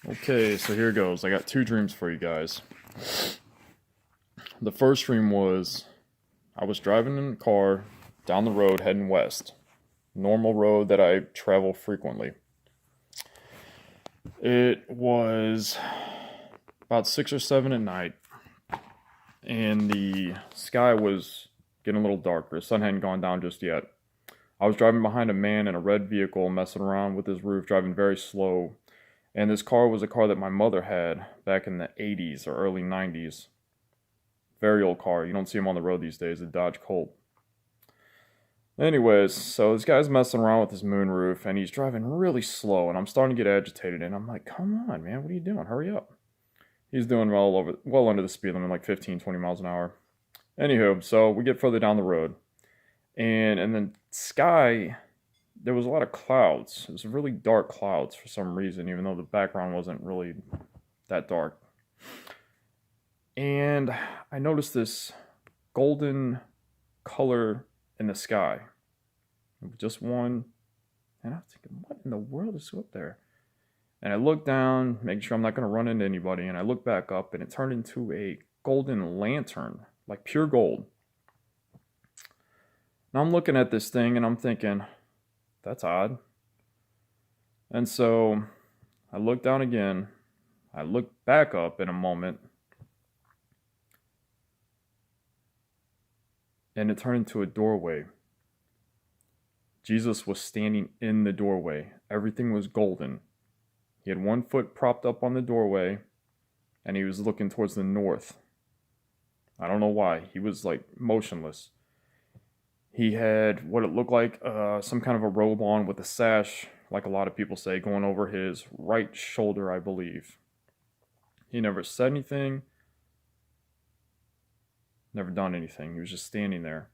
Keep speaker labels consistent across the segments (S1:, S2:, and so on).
S1: Okay, so here goes. I got two dreams for you guys. The first dream was I was driving in a car down the road heading west. Normal road that I travel frequently. It was about 6 or 7 at night, and the sky was getting a little darker. The sun hadn't gone down just yet. I was driving behind a man in a red vehicle, messing around with his roof, driving very slow. And this car was a car that my mother had back in the 80s or early 90s. Very old car. You don't see them on the road these days, a Dodge Colt. Anyways, so this guy's messing around with his moonroof and he's driving really slow and I'm starting to get agitated and I'm like, come on, man, what are you doing? Hurry up. He's doing well under the speed limit, like 15, 20 miles an hour. Anywho, so we get further down the road and in the sky, there was a lot of clouds. It was really dark clouds for some reason, even though the background wasn't really that dark. And I noticed this golden color in the sky. Just one. And I was thinking, what in the world is up there? And I looked down, making sure I'm not going to run into anybody. And I looked back up, and it turned into a golden lantern, like pure gold. Now I'm looking at this thing, and I'm thinking, that's odd. And so I looked down again. I looked back up in a moment. And it turned into a doorway. Jesus was standing in the doorway. Everything was golden. He had one foot propped up on the doorway, and he was looking towards the north. I don't know why. He was like motionless. He had what it looked like some kind of a robe on with a sash, like a lot of people say, going over his right shoulder, I believe. He never said anything. Never done anything. He was just standing there.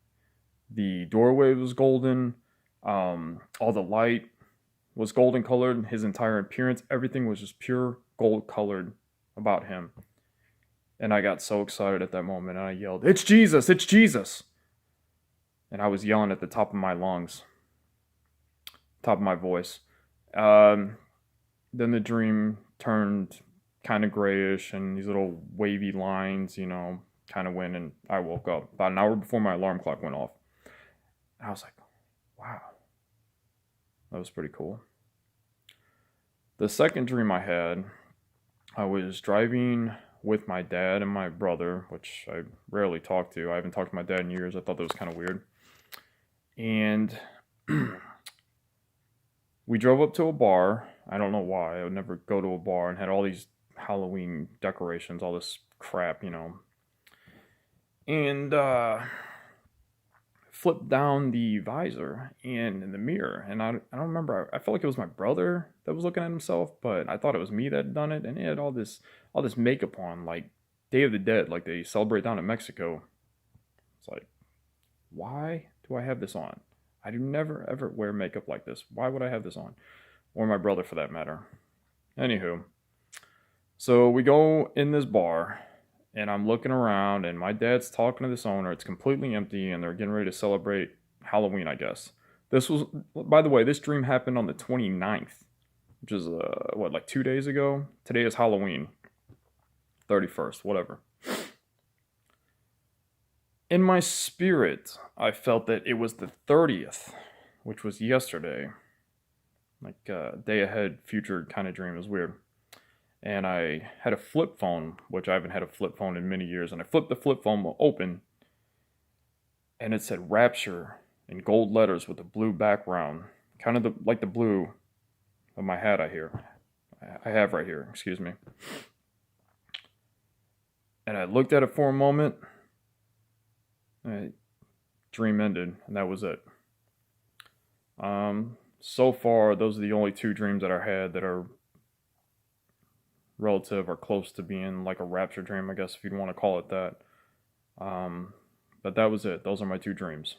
S1: The doorway was golden. All the light was golden colored. His entire appearance, everything was just pure gold colored about him. And I got so excited at that moment. And I yelled, "It's Jesus! It's Jesus!" And I was yelling at the top of my lungs, top of my voice. Then the dream turned kind of grayish, and these little wavy lines, kind of went, and I woke up about an hour before my alarm clock went off. And I was like, wow, that was pretty cool. The second dream I had, I was driving with my dad and my brother, which I rarely talk to. I haven't talked to my dad in years. I thought that was kind of weird. And we drove up to a bar. I don't know why. I would never go to a bar, and had all these Halloween decorations, all this crap, And flipped down the visor and in the mirror. And I don't remember. I felt like it was my brother that was looking at himself, but I thought it was me that had done it. And he had all this makeup on, like Day of the Dead, like they celebrate down in Mexico. It's like, why do I have this on? I do never ever wear makeup like this. Why would I have this on? Or my brother for that matter. Anywho, so we go in this bar, and I'm looking around, and my dad's talking to this owner. It's completely empty, and they're getting ready to celebrate Halloween, I guess. This was, by the way, this dream happened on the 29th, which is, like 2 days ago? Today is Halloween. 31st, whatever. In my spirit, I felt that it was the 30th, which was yesterday. Like a day ahead, future kind of dream. It was weird. And I had a flip phone, which I haven't had a flip phone in many years. And I flipped the flip phone open, and it said Rapture in gold letters with a blue background, kind of like the blue of my hat I have right here, excuse me. And I looked at it for a moment, and dream ended, and that was it. So far, those are the only two dreams that I had that are relative or close to being like a rapture dream, I guess, if you'd want to call it that. But that was it. Those are my two dreams.